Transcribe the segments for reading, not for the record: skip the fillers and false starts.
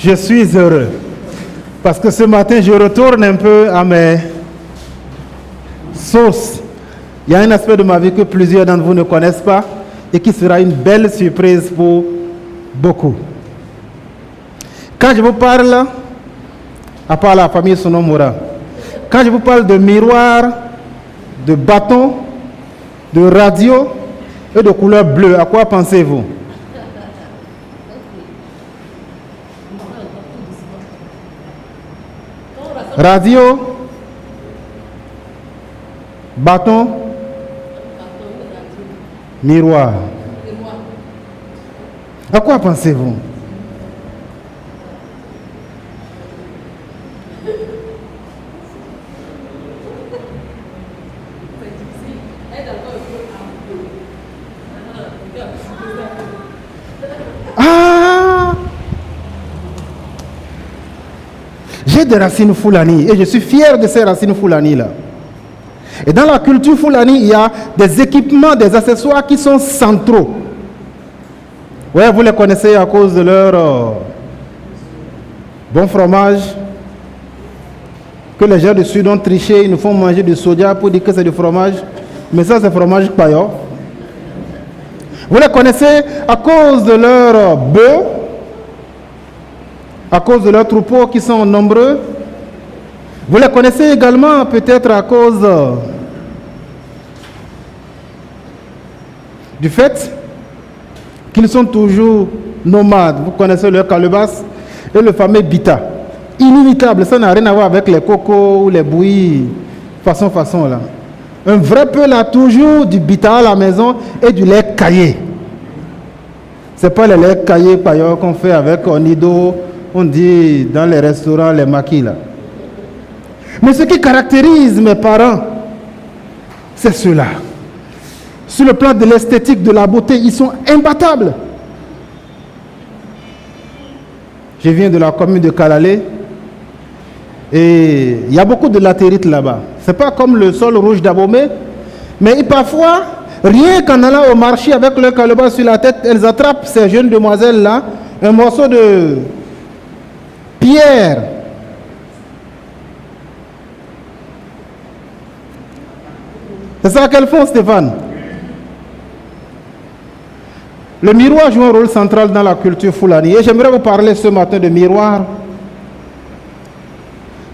Je suis heureux parce que ce matin, je retourne un peu à mes sources. Il y a un aspect de ma vie que plusieurs d'entre vous ne connaissent pas et qui sera une belle surprise pour beaucoup. Quand je vous parle, à part la famille Sonomora, quand je vous parle de miroir, de bâton, de radio et de couleur bleue, à quoi pensez-vous? Radio, bâton, miroir. À quoi pensez-vous? Ah! J'ai des racines Fulani et je suis fier de ces racines Fulani-là. Et dans la culture Fulani, il y a des équipements, des accessoires qui sont centraux. Ouais, vous les connaissez à cause de leur bon fromage. Que les gens du Sud ont triché, ils nous font manger du soja pour dire que c'est du fromage. Mais ça, c'est fromage paillot. Vous les connaissez à cause de leurs bœufs, à cause de leurs troupeaux qui sont nombreux. Vous les connaissez également peut-être à cause du fait qu'ils sont toujours nomades. Vous connaissez leur calebasse et le fameux bita. Inimitable, ça n'a rien à voir avec les cocos ou les bouillies façon là. Un vrai peul a toujours du bita à la maison et du lait caillé. Ce n'est pas le lait caillé paillot qu'on fait avec onido, on dit dans les restaurants, les maquis là. Mais ce qui caractérise mes parents, c'est cela. Sur le plan de l'esthétique, de la beauté, ils sont imbattables. Je viens de la commune de Kalalé et il y a beaucoup de latérite là-bas. Ce n'est pas comme le sol rouge d'Abomey, mais parfois, rien qu'en allant au marché avec leur calebasse sur la tête, elles attrapent ces jeunes demoiselles-là un morceau de pierre. C'est ça qu'elles font, Stéphane. Le miroir joue un rôle central dans la culture Fulani. Et j'aimerais vous parler ce matin de miroir.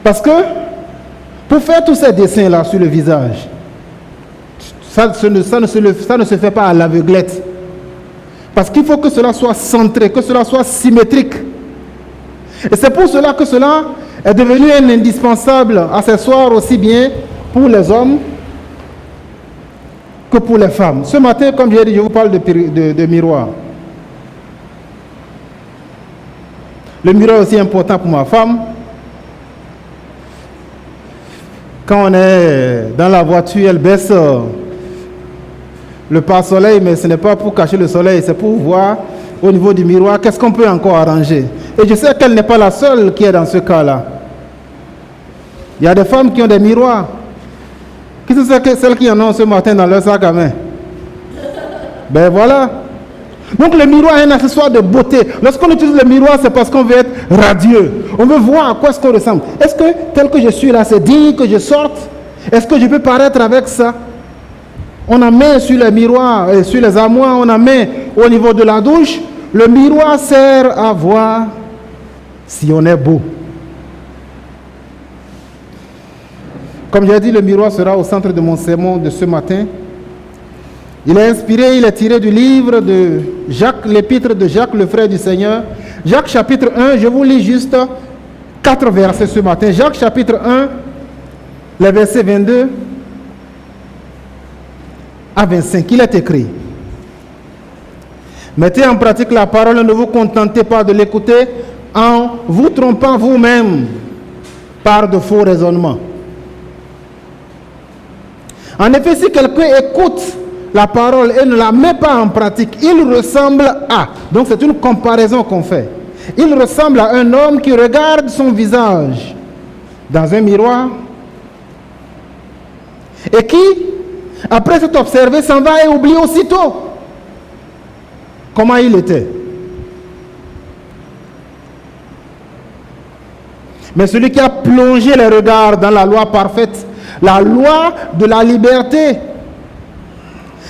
Parce que, pour faire tous ces dessins-là sur le visage, ça ne se fait pas à l'aveuglette. Parce qu'il faut que cela soit centré, que cela soit symétrique. Et c'est pour cela que cela est devenu un indispensable accessoire aussi bien pour les hommes que pour les femmes. Ce matin, comme j'ai dit, je vous parle de miroir. Le miroir est aussi important pour ma femme. Quand on est dans la voiture, elle baisse le pare-soleil, mais ce n'est pas pour cacher le soleil, c'est pour voir au niveau du miroir qu'est-ce qu'on peut encore arranger. Et je sais qu'elle n'est pas la seule qui est dans ce cas-là. Il y a des femmes qui ont des miroirs. Qui sont celles qui en ont ce matin dans leur sac à main? Ben voilà. Donc le miroir est un accessoire de beauté. Lorsqu'on utilise le miroir, c'est parce qu'on veut être radieux. On veut voir à quoi est-ce qu'on ressemble. Est-ce que tel que je suis là, c'est digne que je sorte? Est-ce que je peux paraître avec ça? On en met sur les miroirs, sur les armoires, on en met au niveau de la douche. Le miroir sert à voir si on est beau. Comme j'ai dit, le miroir sera au centre de mon sermon de ce matin. Il est inspiré, il est tiré du livre de Jacques, l'épître de Jacques, le frère du Seigneur. Jacques chapitre 1, je vous lis juste 4 versets ce matin. Jacques chapitre 1, les versets 22 à 25, il est écrit: mettez en pratique la parole, ne vous contentez pas de l'écouter en vous trompant vous-même par de faux raisonnements. En effet, si quelqu'un écoute la parole et ne la met pas en pratique, il ressemble à... Donc c'est une comparaison qu'on fait. Il ressemble à un homme qui regarde son visage dans un miroir et qui, après s'être observé, s'en va et oublie aussitôt comment il était. Mais celui qui a plongé les regards dans la loi parfaite, la loi de la liberté,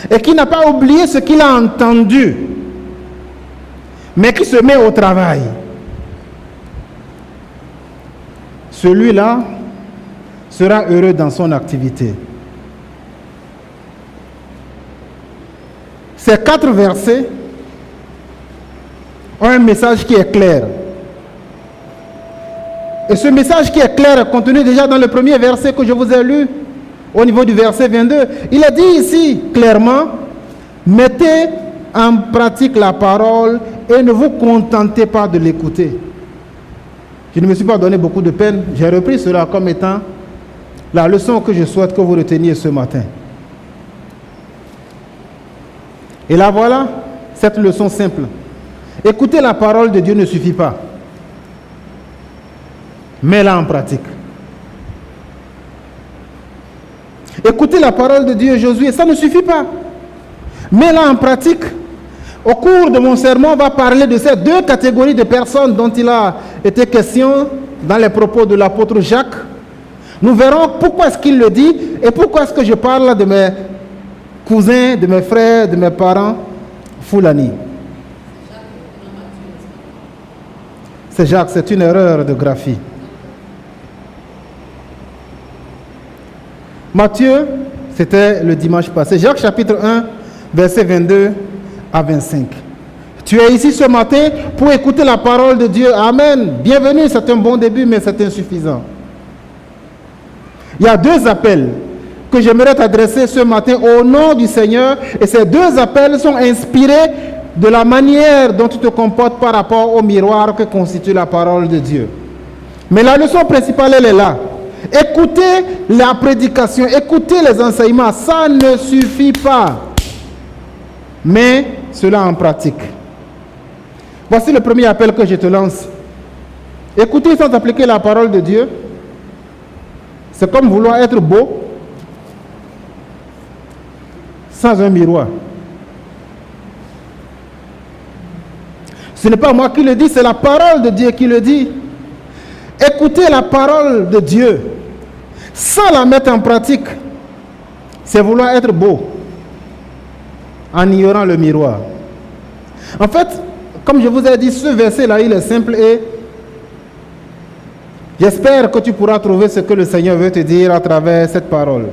et qui n'a pas oublié ce qu'il a entendu, mais qui se met au travail, celui-là sera heureux dans son activité. Ces 4 versets ont un message qui est clair. Et ce message qui est clair est contenu déjà dans le premier verset que je vous ai lu, au niveau du verset 22. Il est dit ici clairement, mettez en pratique la parole et ne vous contentez pas de l'écouter. Je ne me suis pas donné beaucoup de peine, j'ai repris cela comme étant la leçon que je souhaite que vous reteniez ce matin. Et là voilà, cette leçon simple. Écouter la parole de Dieu ne suffit pas. Mets-la en pratique. Écouter la parole de Dieu, Josué, ça ne suffit pas. Mets-la en pratique. Au cours de mon sermon, on va parler de ces 2 catégories de personnes dont il a été question dans les propos de l'apôtre Jacques. Nous verrons pourquoi est-ce qu'il le dit et pourquoi est-ce que je parle de mes cousins, de mes frères, de mes parents, Foulani. C'est Jacques, c'est une erreur de graphie. Matthieu, c'était le dimanche passé. Jacques chapitre 1, versets 22 à 25. Tu es ici ce matin pour écouter la parole de Dieu. Amen. Bienvenue, c'est un bon début, mais c'est insuffisant. Il y a 2 appels que j'aimerais t'adresser ce matin au nom du Seigneur. Et ces 2 appels sont inspirés de la manière dont tu te comportes par rapport au miroir que constitue la parole de Dieu. Mais la leçon principale, elle est là. Écoutez la prédication, écoutez les enseignements, ça ne suffit pas. Mais cela en pratique. Voici le premier appel que je te lance. Écouter sans appliquer la parole de Dieu, c'est comme vouloir être beau sans un miroir. Ce n'est pas moi qui le dis, c'est la parole de Dieu qui le dit. Écouter la parole de Dieu sans la mettre en pratique, c'est vouloir être beau en ignorant le miroir. En fait, comme je vous ai dit, ce verset-là, il est simple et j'espère que tu pourras trouver ce que le Seigneur veut te dire à travers cette parole.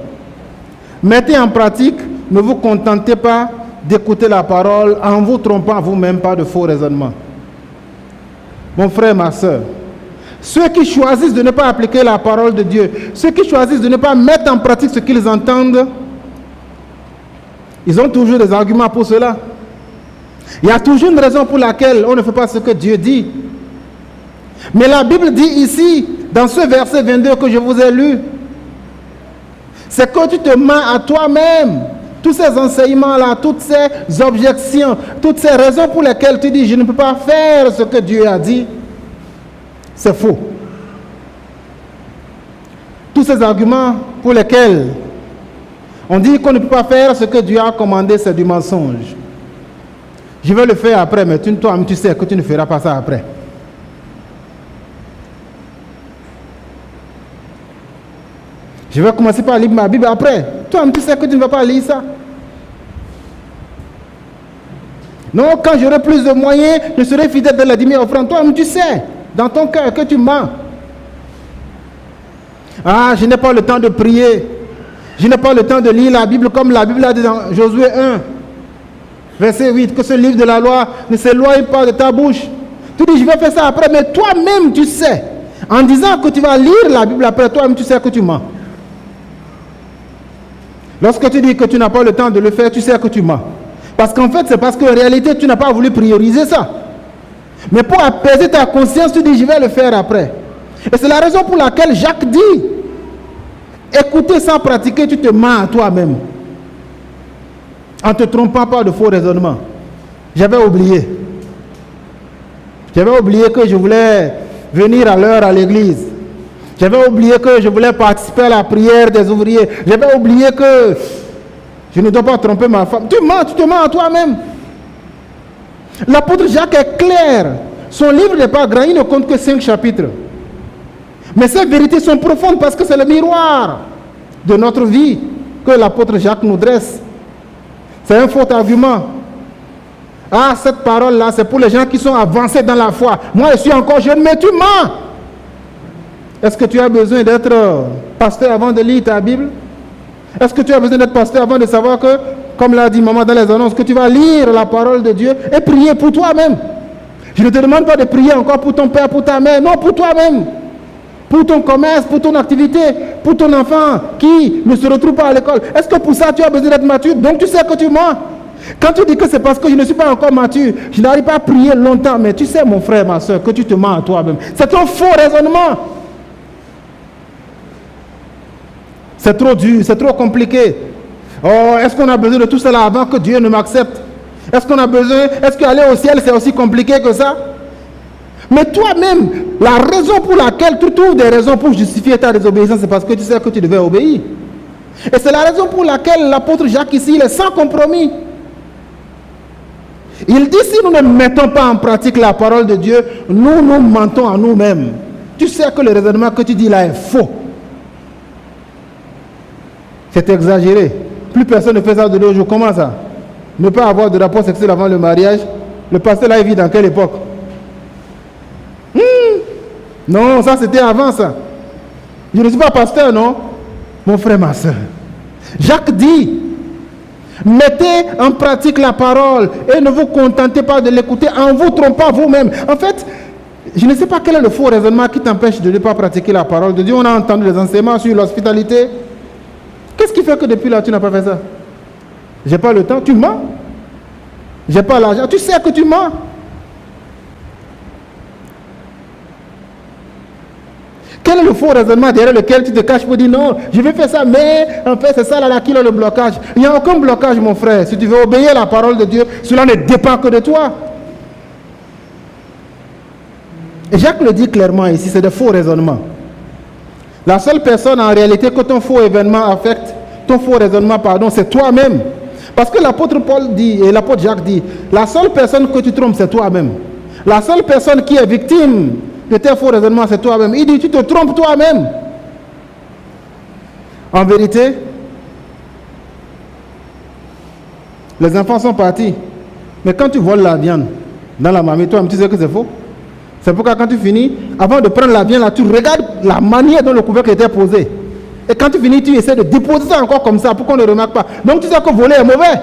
Mettez en pratique, ne vous contentez pas d'écouter la parole en vous trompant vous-même par de faux raisonnements. Mon frère, ma soeur, ceux qui choisissent de ne pas appliquer la parole de Dieu, ceux qui choisissent de ne pas mettre en pratique ce qu'ils entendent, ils ont toujours des arguments pour cela. Il y a toujours une raison pour laquelle on ne fait pas ce que Dieu dit. Mais la Bible dit ici, dans ce verset 22 que je vous ai lu, c'est que tu te mens à toi-même. Tous ces enseignements-là, toutes ces objections, toutes ces raisons pour lesquelles tu dis « je ne peux pas faire ce que Dieu a dit », c'est faux. Tous ces arguments pour lesquels on dit qu'on ne peut pas faire ce que Dieu a commandé, c'est du mensonge. Je vais le faire après, mais toi-même tu sais que tu ne feras pas ça après. Je vais commencer par lire ma Bible après. Toi-même tu sais que tu ne vas pas lire ça. Non, quand j'aurai plus de moyens, je serai fidèle de la dîme offrande. Toi-même tu sais, dans ton cœur, que tu mens. Ah, je n'ai pas le temps de prier. Je n'ai pas le temps de lire la Bible comme la Bible a dit dans Josué 1, verset 8, que ce livre de la loi ne s'éloigne pas de ta bouche. Tu dis, je vais faire ça après, mais toi-même tu sais. En disant que tu vas lire la Bible après, toi-même tu sais que tu mens. Lorsque tu dis que tu n'as pas le temps de le faire, tu sais que tu mens. Parce qu'en fait, c'est parce qu'en réalité, tu n'as pas voulu prioriser ça. Mais pour apaiser ta conscience, tu dis, je vais le faire après. Et c'est la raison pour laquelle Jacques dit, écouter sans pratiquer, tu te mens à toi-même. En te trompant pas de faux raisonnements. J'avais oublié. J'avais oublié que je voulais venir à l'heure à l'église. J'avais oublié que je voulais participer à la prière des ouvriers. J'avais oublié que je ne dois pas tromper ma femme. Tu mens, tu te mens à toi-même. L'apôtre Jacques est clair. Son livre n'est pas grand, il ne compte que 5 chapitres. Mais ces vérités sont profondes parce que c'est le miroir de notre vie que l'apôtre Jacques nous dresse. C'est un faux argument. Ah, cette parole-là, c'est pour les gens qui sont avancés dans la foi. Moi, je suis encore jeune, mais tu mens. Est-ce que tu as besoin d'être pasteur avant de lire ta Bible? Est-ce que tu as besoin d'être pasteur avant de savoir que, comme l'a dit maman dans les annonces, que tu vas lire la parole de Dieu et prier pour toi-même? Je ne te demande pas de prier encore pour ton père, pour ta mère, non, pour toi-même. Pour ton commerce, pour ton activité, pour ton enfant qui ne se retrouve pas à l'école. Est-ce que pour ça tu as besoin d'être mature? Donc tu sais que tu mens. Quand tu dis que c'est parce que je ne suis pas encore mature, je n'arrive pas à prier longtemps, mais tu sais mon frère, ma soeur, que tu te mens à toi-même. C'est un faux raisonnement. C'est trop dur, c'est trop compliqué. Oh, est-ce qu'on a besoin de tout cela avant que Dieu ne m'accepte? Est-ce qu'aller au ciel c'est aussi compliqué que ça? Mais toi-même, la raison pour laquelle tu trouves des raisons pour justifier ta désobéissance, c'est parce que tu sais que tu devais obéir. Et c'est la raison pour laquelle l'apôtre Jacques ici, il est sans compromis. Il dit, si nous ne mettons pas en pratique la parole de Dieu, nous mentons à nous-mêmes. Tu sais que le raisonnement que tu dis là est faux. C'est exagéré. Plus personne ne fait ça de nos jours. Comment ça? Ne pas avoir de rapport sexuel avant le mariage. Le pasteur là, il vit dans quelle époque? Non, ça c'était avant ça. Je ne suis pas pasteur, non? Mon frère, ma soeur. Jacques dit, mettez en pratique la parole et ne vous contentez pas de l'écouter en vous trompant vous-même. En fait, je ne sais pas quel est le faux raisonnement qui t'empêche de ne pas pratiquer la parole de Dieu. On a entendu les enseignements sur l'hospitalité. Qu'est-ce qui fait que depuis là, tu n'as pas fait ça? J'ai pas le temps, tu mens. J'ai pas l'argent, tu sais que tu mens. Quel est le faux raisonnement derrière lequel tu te caches pour dire non, je vais faire ça, mais en fait c'est ça là qui est le blocage. Il n'y a aucun blocage, mon frère. Si tu veux obéir à la parole de Dieu, cela ne dépend que de toi. Et Jacques le dit clairement ici, c'est de faux raisonnements. La seule personne en réalité que ton faux événement affecte, ton faux raisonnement, pardon, c'est toi-même. Parce que l'apôtre Paul dit, et l'apôtre Jacques dit, la seule personne que tu trompes, c'est toi-même. La seule personne qui est victime de tes faux raisonnements, c'est toi-même. Il dit, tu te trompes toi-même. En vérité, les enfants sont partis. Mais quand tu voles la viande dans la marmite, toi-même, tu sais que c'est faux. C'est pourquoi quand tu finis, avant de prendre la viande, là, tu regardes la manière dont le couvercle était posé. Et quand tu finis, tu essaies de déposer ça encore comme ça pour qu'on ne remarque pas. Donc tu sais que voler est mauvais.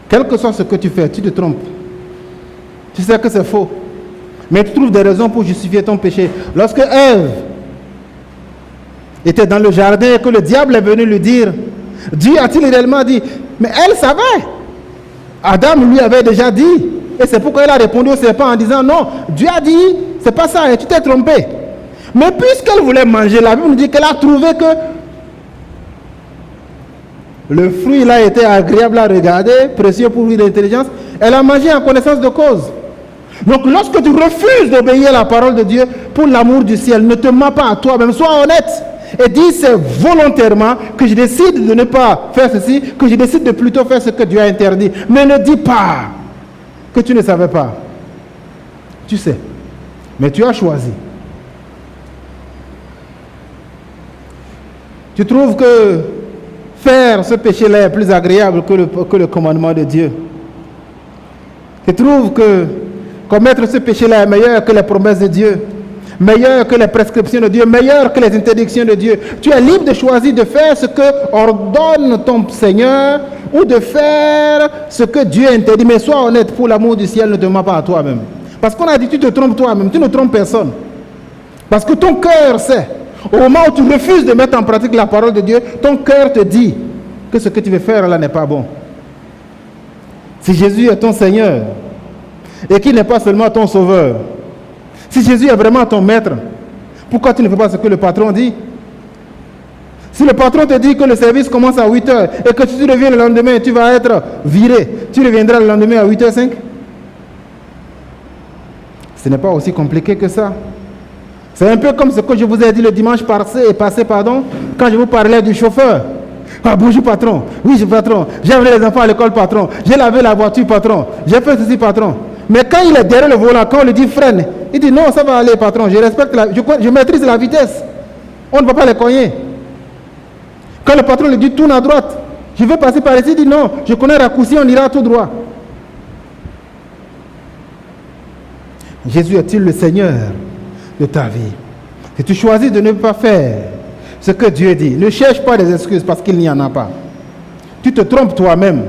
Quel que soit ce que tu fais, tu te trompes. Tu sais que c'est faux. Mais tu trouves des raisons pour justifier ton péché. Lorsque Ève était dans le jardin et que le diable est venu lui dire, Dieu a-t-il réellement dit? Mais elle savait. Adam lui avait déjà dit. Et c'est pourquoi elle a répondu au serpent en disant, non, Dieu a dit, c'est pas ça, et tu t'es trompé. Mais puisqu'elle voulait manger, la Bible nous dit qu'elle a trouvé que le fruit là était agréable à regarder, précieux pour lui d'intelligence. Elle a mangé en connaissance de cause. Donc lorsque tu refuses d'obéir à la parole de Dieu pour l'amour du ciel, ne te mens pas à toi-même, sois honnête. Et dis, c'est volontairement que je décide de ne pas faire ceci, que je décide de plutôt faire ce que Dieu a interdit. Mais ne dis pas que tu ne savais pas. Tu sais. Mais tu as choisi. Tu trouves que faire ce péché-là est plus agréable que le commandement de Dieu. Tu trouves que commettre ce péché-là est meilleur que les promesses de Dieu, meilleur que les prescriptions de Dieu, meilleur que les interdictions de Dieu. Tu es libre de choisir de faire ce que ordonne ton Seigneur ou de faire ce que Dieu interdit. Mais sois honnête, pour l'amour du ciel, ne te mens pas à toi-même. Parce qu'on a dit, tu te trompes toi-même, tu ne trompes personne. Parce que ton cœur sait. Au moment où tu refuses de mettre en pratique la parole de Dieu, ton cœur te dit que ce que tu veux faire là n'est pas bon. Si Jésus est ton Seigneur et qu'il n'est pas seulement ton sauveur, si Jésus est vraiment ton maître, pourquoi tu ne fais pas ce que le patron dit? Si le patron te dit que le service commence à 8h et que si tu reviens le lendemain, tu vas être viré, tu reviendras le lendemain à 8h05? Ce n'est pas aussi compliqué que ça. C'est un peu comme ce que je vous ai dit le dimanche passé, quand je vous parlais du chauffeur. Ah, bonjour patron. Oui, patron. J'ai amené les enfants à l'école, patron. J'ai lavé la voiture, patron. J'ai fait ceci, patron. Mais quand il est derrière le volant, quand on lui dit freine, il dit non, ça va aller, patron, je maîtrise la vitesse. On ne va pas les cogner. Quand le patron lui dit tourne à droite, je vais passer par ici, il dit non, je connais raccourci, on ira tout droit. Jésus est-il le Seigneur de ta vie? Si tu choisis de ne pas faire ce que Dieu dit, ne cherche pas des excuses parce qu'il n'y en a pas. Tu te trompes toi-même.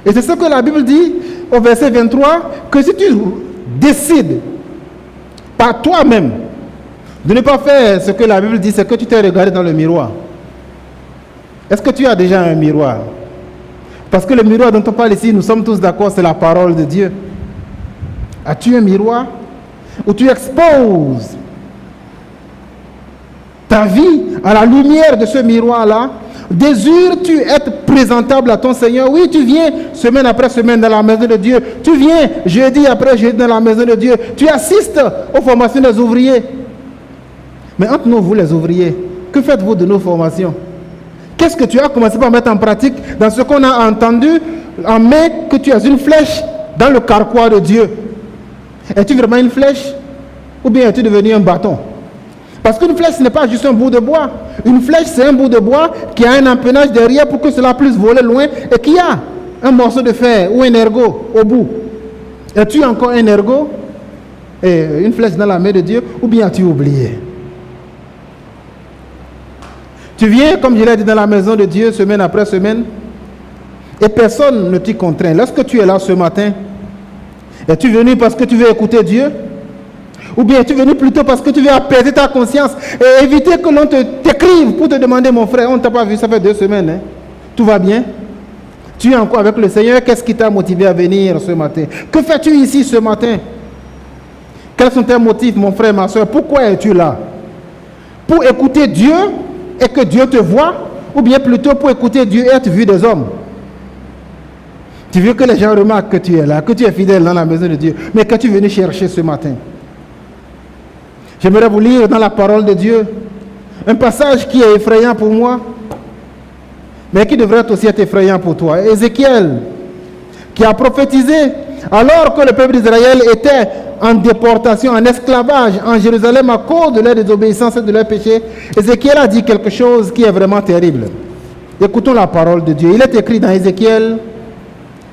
Et c'est ce que la Bible dit au verset 23, que si tu décides par toi-même de ne pas faire ce que la Bible dit, c'est que tu t'es regardé dans le miroir. Est-ce que tu as déjà un miroir? Parce que le miroir dont on parle ici, nous sommes tous d'accord, c'est la parole de Dieu. As-tu un miroir où tu exposes ta vie à la lumière de ce miroir-là? Désires-tu être présentable à ton Seigneur? Oui, tu viens semaine après semaine dans la maison de Dieu. Tu viens jeudi après jeudi dans la maison de Dieu. Tu assistes aux formations des ouvriers. Mais entre nous, vous les ouvriers, que faites-vous de nos formations? Qu'est-ce que tu as commencé par mettre en pratique dans ce qu'on a entendu en mai, que tu as une flèche dans le carquois de Dieu? Es-tu vraiment une flèche? Ou bien es-tu devenu un bâton? Parce qu'une flèche, ce n'est pas juste un bout de bois. Une flèche, c'est un bout de bois qui a un empennage derrière pour que cela puisse voler loin et qui a un morceau de fer ou un ergot au bout. Es-tu encore un ergot et une flèche dans la main de Dieu, ou bien as-tu oublié? Tu viens, comme je l'ai dit, dans la maison de Dieu semaine après semaine et personne ne t'y contraint. Lorsque tu es là ce matin, es-tu venu parce que tu veux écouter Dieu? Ou bien es-tu venu plutôt parce que tu veux apaiser ta conscience et éviter que l'on t'écrive pour te demander, mon frère, on ne t'a pas vu, ça fait 2 semaines, hein? Tout va bien? Tu es encore avec le Seigneur, qu'est-ce qui t'a motivé à venir ce matin? Que fais-tu ici ce matin? Quels sont tes motifs, mon frère, ma soeur? Pourquoi es-tu là? Pour écouter Dieu et que Dieu te voie? Ou bien plutôt pour écouter Dieu et être vu des hommes? Tu veux que les gens remarquent que tu es là, que tu es fidèle dans la maison de Dieu, mais qu'as-tu venu chercher ce matin? J'aimerais vous lire dans la parole de Dieu un passage qui est effrayant pour moi, mais qui devrait aussi être effrayant pour toi. Ézéchiel, qui a prophétisé alors que le peuple d'Israël était en déportation, en esclavage en Jérusalem à cause de leur désobéissance et de leur péché. Ézéchiel a dit quelque chose qui est vraiment terrible. Écoutons la parole de Dieu. Il est écrit dans Ézéchiel,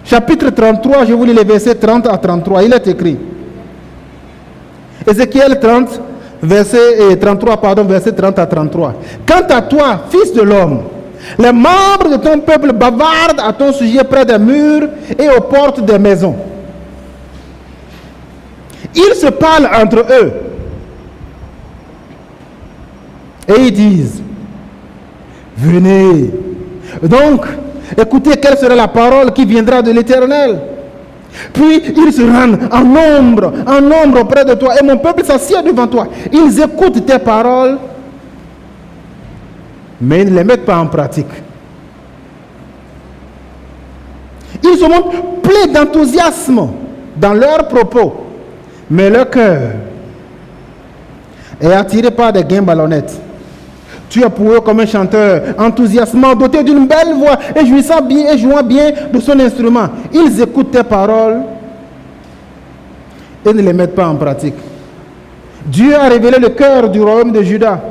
chapitre 33, je vous lis les versets 30 à 33. Il est écrit. Ézéchiel 30, verset 30 à 33. Quant à toi, fils de l'homme, les membres de ton peuple bavardent à ton sujet près des murs et aux portes des maisons. Ils se parlent entre eux et ils disent, venez. Donc, écoutez quelle sera la parole qui viendra de l'Éternel. Puis ils se rendent en nombre auprès de toi, et mon peuple s'assied devant toi. Ils écoutent tes paroles, mais ils ne les mettent pas en pratique. Ils se montrent pleins d'enthousiasme dans leurs propos, mais leur cœur est attiré par des gains ballonnettes. Tu es pour eux comme un chanteur enthousiasmant, doté d'une belle voix et jouant bien de son instrument. Ils écoutent tes paroles et ne les mettent pas en pratique. Dieu a révélé le cœur du royaume de Juda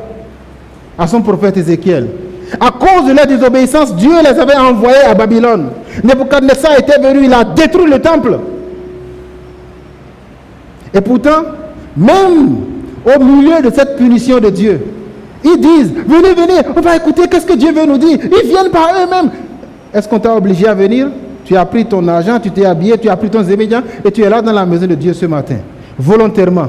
à son prophète Ézéchiel. À cause de leur désobéissance, Dieu les avait envoyés à Babylone. Nebuchadnezzar était venu, il a détruit le temple. Et pourtant, même au milieu de cette punition de Dieu, ils disent, venez, on va écouter qu'est-ce que Dieu veut nous dire. Ils viennent par eux-mêmes. Est-ce qu'on t'a obligé à venir? Tu as pris ton argent, tu t'es habillé, tu as pris ton zémédian et tu es là dans la maison de Dieu ce matin, volontairement.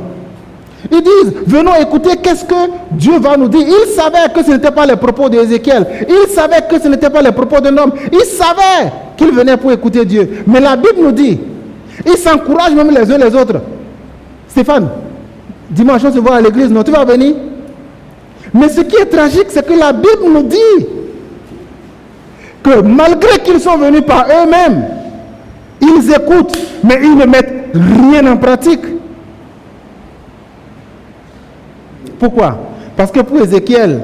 Ils disent, venons écouter qu'est-ce que Dieu va nous dire. Ils savaient que ce n'était pas les propos d'Ézéchiel. Ils savaient que ce n'était pas les propos d'un homme. Ils savaient qu'ils venaient pour écouter Dieu. Mais la Bible nous dit, ils s'encouragent même les uns les autres. Stéphane, dimanche on se voit à l'église, non, tu vas venir? Mais ce qui est tragique, c'est que la Bible nous dit que malgré qu'ils sont venus par eux-mêmes, ils écoutent, mais ils ne mettent rien en pratique. Pourquoi? Parce que pour Ézéchiel,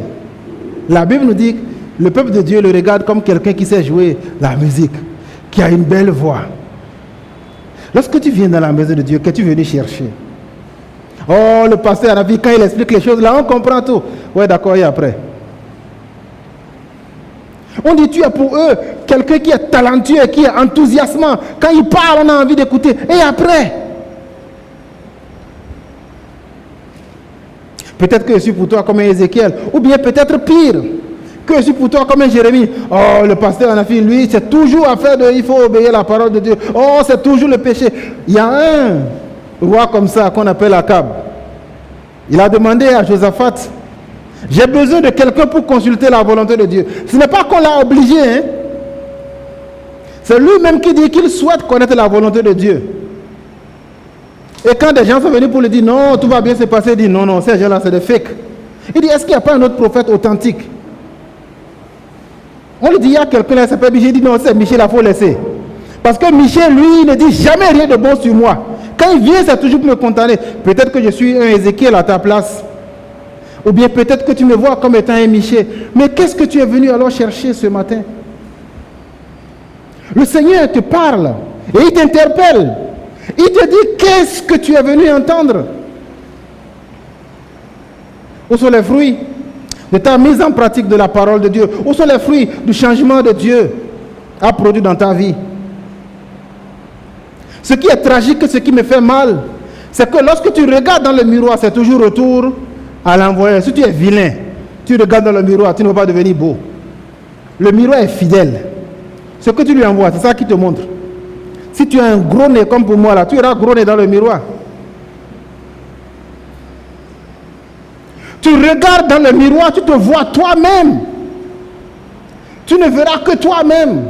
la Bible nous dit que le peuple de Dieu le regarde comme quelqu'un qui sait jouer la musique, qui a une belle voix. Lorsque tu viens dans la maison de Dieu, que tu es venu chercher. Oh, le pasteur a vu quand il explique les choses, là on comprend tout. Ouais, d'accord, et après? On dit tu es pour eux quelqu'un qui est talentueux, qui est enthousiasmant. Quand il parle, on a envie d'écouter. Et après? Peut-être que je suis pour toi comme un Ézéchiel, ou bien peut-être pire, que je suis pour toi comme un Jérémie. Oh, le pasteur en a fait, lui, c'est toujours affaire de, il faut obéir la parole de Dieu. Oh, c'est toujours le péché. Il y a un roi comme ça qu'on appelle Akab. Il a demandé à Josaphat, j'ai besoin de quelqu'un pour consulter la volonté de Dieu. Ce n'est pas qu'on l'a obligé, hein. C'est lui-même qui dit qu'il souhaite connaître la volonté de Dieu. Et quand des gens sont venus pour lui dire non, tout va bien se passer, il dit non, non, ces gens-là c'est des fakes. Il dit est-ce qu'il n'y a pas un autre prophète authentique? On lui dit il y a quelqu'un là, il s'appelle Michel, il dit non, c'est Michel, il faut laisser. Parce que Michel, lui, il ne dit jamais rien de bon sur moi. Quand il vient, c'est toujours pour me condamner. Peut-être que je suis un Ézéchiel à ta place. Ou bien peut-être que tu me vois comme étant un Michel. Mais qu'est-ce que tu es venu alors chercher ce matin? Le Seigneur te parle et il t'interpelle. Il te dit qu'est-ce que tu es venu entendre? Où sont les fruits de ta mise en pratique de la parole de Dieu? Où sont les fruits du changement de Dieu à produire dans ta vie? Ce qui est tragique, ce qui me fait mal, c'est que lorsque tu regardes dans le miroir, c'est toujours retour à l'envoyeur. Si tu es vilain, tu regardes dans le miroir, tu ne vas pas devenir beau. Le miroir est fidèle. Ce que tu lui envoies, c'est ça qui te montre. Si tu as un gros nez comme pour moi là, tu iras gros nez dans le miroir. Tu regardes dans le miroir, tu te vois toi-même. Tu ne verras que toi-même.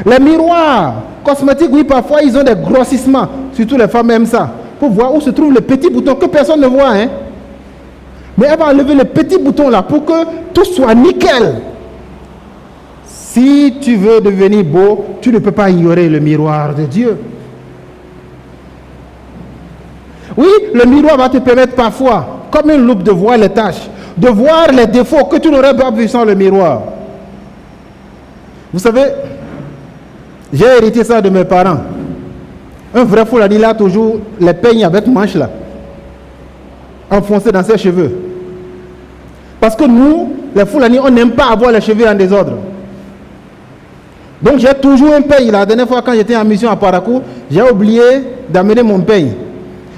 Les miroirs cosmétiques, oui, parfois ils ont des grossissements. Surtout les femmes aiment ça. Pour voir où se trouve le petit bouton que personne ne voit. Hein? Mais elle va enlever le petit bouton là pour que tout soit nickel. Si tu veux devenir beau, tu ne peux pas ignorer le miroir de Dieu. Oui, le miroir va te permettre parfois, comme une loupe, de voir les tâches, de voir les défauts que tu n'aurais pas vu sans le miroir. Vous savez, j'ai hérité ça de mes parents. Un vrai Fulani, il a toujours les peignes avec manches là, enfoncées dans ses cheveux. Parce que nous, les Fulani, on n'aime pas avoir les cheveux en désordre. Donc j'ai toujours un peigne. La dernière fois quand j'étais en mission à Parakou, j'ai oublié d'amener mon peigne.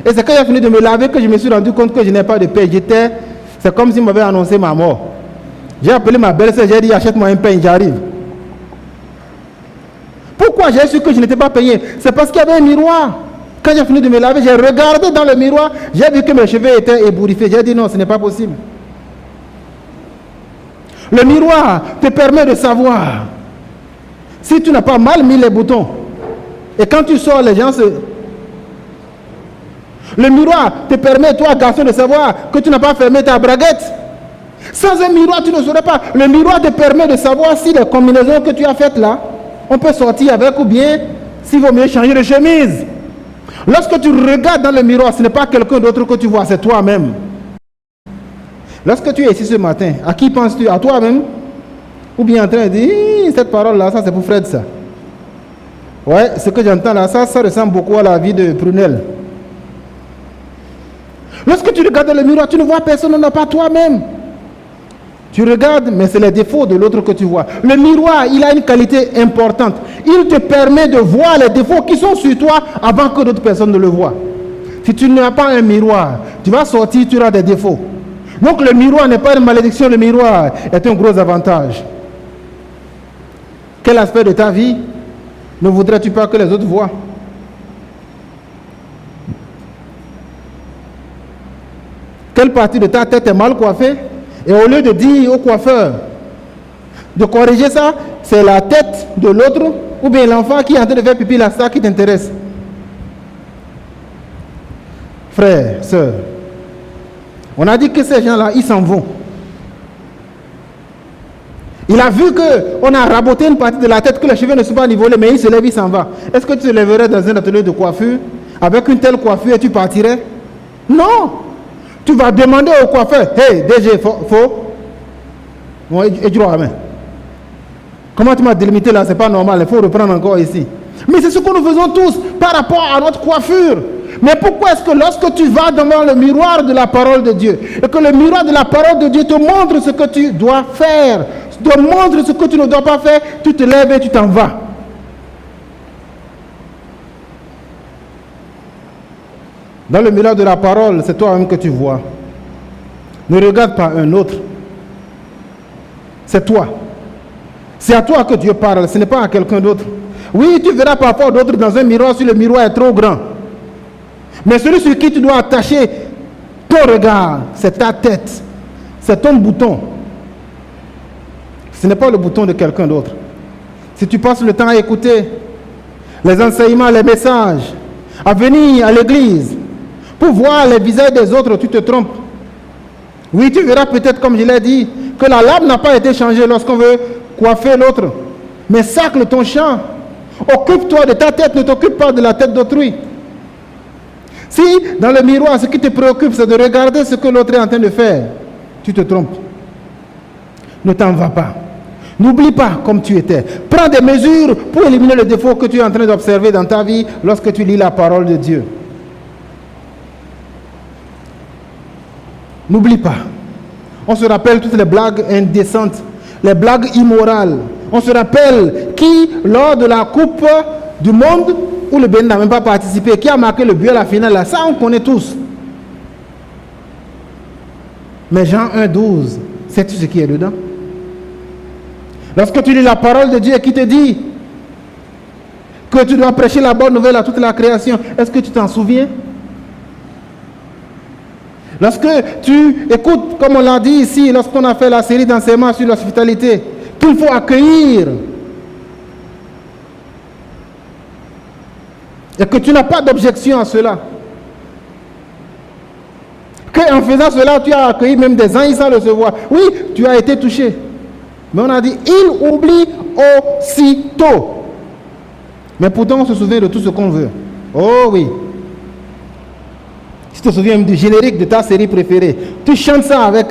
Et c'est quand j'ai fini de me laver que je me suis rendu compte que je n'ai pas de peigne. C'est comme si m'avait annoncé ma mort. J'ai appelé ma belle-sœur, j'ai dit achète-moi un peigne, j'arrive. Pourquoi j'ai su que je n'étais pas peigné? C'est parce qu'il y avait un miroir. Quand j'ai fini de me laver, j'ai regardé dans le miroir, j'ai vu que mes cheveux étaient ébouriffés. J'ai dit non, ce n'est pas possible. Le miroir te permet de savoir si tu n'as pas mal mis les boutons. Et quand tu sors, les gens se... Le miroir te permet, toi, garçon, de savoir que tu n'as pas fermé ta braguette. Sans un miroir, tu ne saurais pas. Le miroir te permet de savoir si les combinaisons que tu as faites là, on peut sortir avec ou bien s'il vaut mieux changer de chemise. Lorsque tu regardes dans le miroir, ce n'est pas quelqu'un d'autre que tu vois, c'est toi-même. Lorsque tu es ici ce matin, à qui penses-tu? À toi-même? Ou bien en train de dire, cette parole-là, ça c'est pour Fred, ça. Ouais, ce que j'entends là, ça ressemble beaucoup à la vie de Prunel. Lorsque tu regardes dans le miroir, tu ne vois personne, non, pas toi-même. Tu regardes, mais c'est les défauts de l'autre que tu vois. Le miroir, il a une qualité importante. Il te permet de voir les défauts qui sont sur toi avant que d'autres personnes ne le voient. Si tu n'as pas un miroir, tu vas sortir, tu auras des défauts. Donc le miroir n'est pas une malédiction, le miroir est un gros avantage. Quel aspect de ta vie ne voudrais-tu pas que les autres voient? Quelle partie de ta tête est mal coiffée? Et au lieu de dire au coiffeur de corriger ça, c'est la tête de l'autre ou bien l'enfant qui est en train de faire pipi là, ça qui t'intéresse. Frères, sœurs, on a dit que ces gens-là, ils s'en vont. Il a vu qu'on a raboté une partie de la tête, que les cheveux ne sont pas nivelés, mais il se lève, il s'en va. Est-ce que tu te lèverais dans un atelier de coiffure avec une telle coiffure et tu partirais? Non! Tu vas demander au coiffeur, hey, DG, faut. Bon, et droit à main. Comment tu m'as délimité là? C'est pas normal, il faut reprendre encore ici. Mais c'est ce que nous faisons tous par rapport à notre coiffure. Mais pourquoi est-ce que lorsque tu vas devant le miroir de la parole de Dieu, et que le miroir de la parole de Dieu te montre ce que tu dois faire, te montre ce que tu ne dois pas faire, tu te lèves et tu t'en vas? Dans le miroir de la parole, c'est toi-même que tu vois. Ne regarde pas un autre. C'est toi. C'est à toi que Dieu parle, ce n'est pas à quelqu'un d'autre. Oui, tu verras parfois d'autres dans un miroir si le miroir est trop grand. Mais celui sur qui tu dois attacher ton regard, c'est ta tête. C'est ton bouton. Ce n'est pas le bouton de quelqu'un d'autre. Si tu passes le temps à écouter les enseignements, les messages, à venir à l'église, pour voir les visages des autres, tu te trompes. Oui, tu verras peut-être, comme je l'ai dit, que la lame n'a pas été changée lorsqu'on veut coiffer l'autre. Mais sacle ton champ. Occupe-toi de ta tête, ne t'occupe pas de la tête d'autrui. Si dans le miroir, ce qui te préoccupe, c'est de regarder ce que l'autre est en train de faire, tu te trompes. Ne t'en vas pas. N'oublie pas comme tu étais. Prends des mesures pour éliminer le défaut que tu es en train d'observer dans ta vie lorsque tu lis la parole de Dieu. N'oublie pas. On se rappelle toutes les blagues indécentes, les blagues immorales. On se rappelle qui, lors de la Coupe du Monde, où le Bénin n'a même pas participé, qui a marqué le but à la finale, là, ça on connaît tous. Mais Jean 1,12, sais-tu ce qui est dedans? Lorsque tu lis la parole de Dieu qui te dit que tu dois prêcher la bonne nouvelle à toute la création, est-ce que tu t'en souviens? Lorsque tu écoutes, comme on l'a dit ici, lorsqu'on a fait la série d'enseignements sur l'hospitalité, qu'il faut accueillir, et que tu n'as pas d'objection à cela, qu'en faisant cela, tu as accueilli même des anges sans le savoir. Oui, tu as été touché. Mais on a dit, il oublie aussitôt. Mais pourtant, on se souvient de tout ce qu'on veut. Oh oui. Tu te souviens même du générique de ta série préférée. Tu chantes ça avec.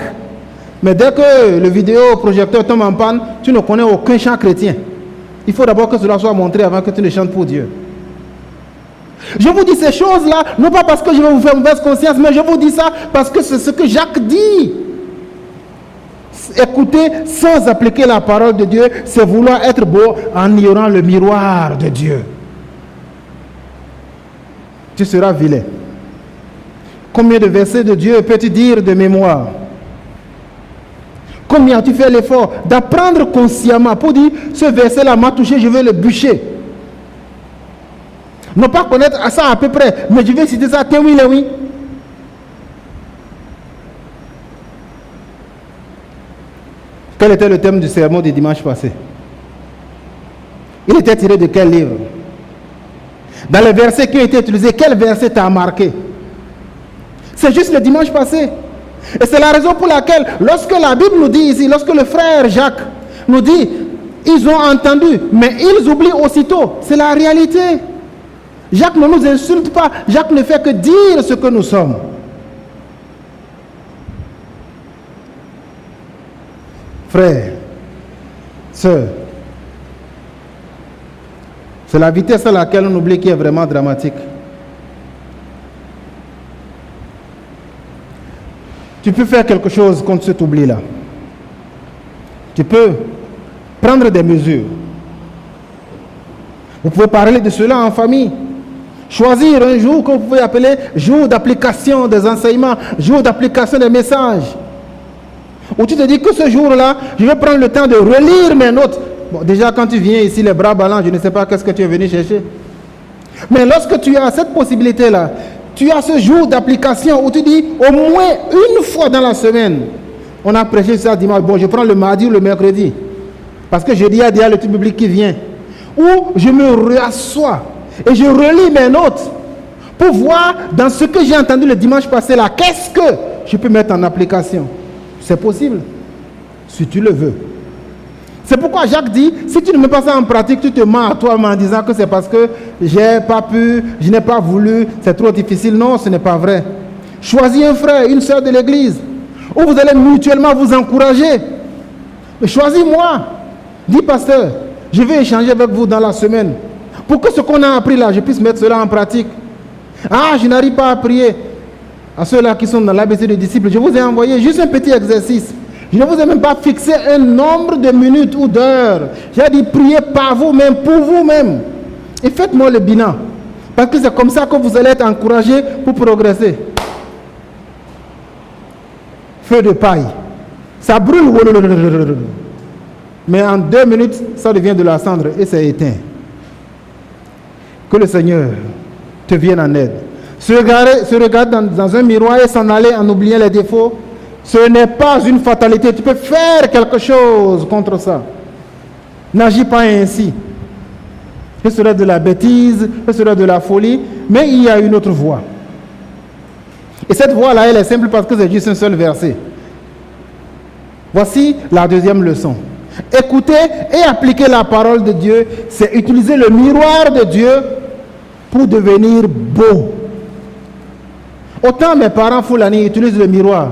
Mais dès que le vidéoprojecteur tombe en panne, tu ne connais aucun chant chrétien. Il faut d'abord que cela soit montré avant que tu ne chantes pour Dieu. Je vous dis ces choses-là, non pas parce que je vais vous faire mauvaise conscience, mais je vous dis ça parce que c'est ce que Jacques dit. Écouter sans appliquer la parole de Dieu, c'est vouloir être beau en ignorant le miroir de Dieu. Tu seras vilain. Combien de versets de Dieu peux-tu dire de mémoire? Combien as-tu fait l'effort d'apprendre consciemment pour dire, ce verset-là m'a touché, je vais le bûcher. Ne pas connaître ça à peu près, mais je vais citer ça, oui. Quel était le thème du sermon du dimanche passé? Il était tiré de quel livre? Dans les versets qui ont été utilisés, quel verset t'a marqué? C'est juste le dimanche passé. Et c'est la raison pour laquelle, lorsque la Bible nous dit ici, lorsque le frère Jacques nous dit, ils ont entendu, mais ils oublient aussitôt. C'est la réalité. Jacques ne nous insulte pas. Jacques ne fait que dire ce que nous sommes. Frères, sœurs, c'est la vitesse à laquelle on oublie qui est vraiment dramatique. Tu peux faire quelque chose contre cet oubli-là. Tu peux prendre des mesures. Vous pouvez parler de cela en famille. Choisir un jour que vous pouvez appeler jour d'application des enseignements, jour d'application des messages. Où tu te dis que ce jour-là, je vais prendre le temps de relire mes notes. Bon, déjà quand tu viens ici, les bras ballants, je ne sais pas qu'est-ce que tu es venu chercher. Mais lorsque tu as cette possibilité-là, tu as ce jour d'application où tu dis au moins une fois dans la semaine. On a prêché ça dimanche. Bon, je prends le mardi ou le mercredi. Parce que jeudi, il y a déjà le tout public qui vient. Où je me rassois et je relis mes notes pour voir dans ce que j'ai entendu le dimanche passé là, qu'est-ce que je peux mettre en application. C'est possible, si tu le veux. C'est pourquoi Jacques dit, si tu ne mets pas ça en pratique, tu te mens à toi-même en disant que c'est parce que j'ai pas pu, je n'ai pas voulu, c'est trop difficile. Non, ce n'est pas vrai. Choisis un frère, une sœur de l'église, où vous allez mutuellement vous encourager. Mais choisis-moi. Dis, pasteur, je vais échanger avec vous dans la semaine. Pour que ce qu'on a appris là, je puisse mettre cela en pratique. Ah, je n'arrive pas à prier. À ceux-là qui sont dans l'ABC des disciples, je vous ai envoyé juste un petit exercice. Je ne vous ai même pas fixé un nombre de minutes ou d'heures. J'ai dit priez par vous-même, pour vous-même. Et faites-moi le bilan. Parce que c'est comme ça que vous allez être encouragés pour progresser. Feu de paille. Ça brûle. Mais en 2 minutes, ça devient de la cendre et c'est éteint. Que le Seigneur te vienne en aide. Se regarder dans un miroir et s'en aller en oubliant les défauts, ce n'est pas une fatalité. Tu peux faire quelque chose contre ça. N'agis pas ainsi. Ce serait de la bêtise, ce serait de la folie, mais il y a une autre voie. Et cette voie-là, elle est simple parce que c'est juste un seul verset. Voici la deuxième leçon. Écouter et appliquer la parole de Dieu, c'est utiliser le miroir de Dieu pour devenir beau. Autant mes parents Foulani utilisent le miroir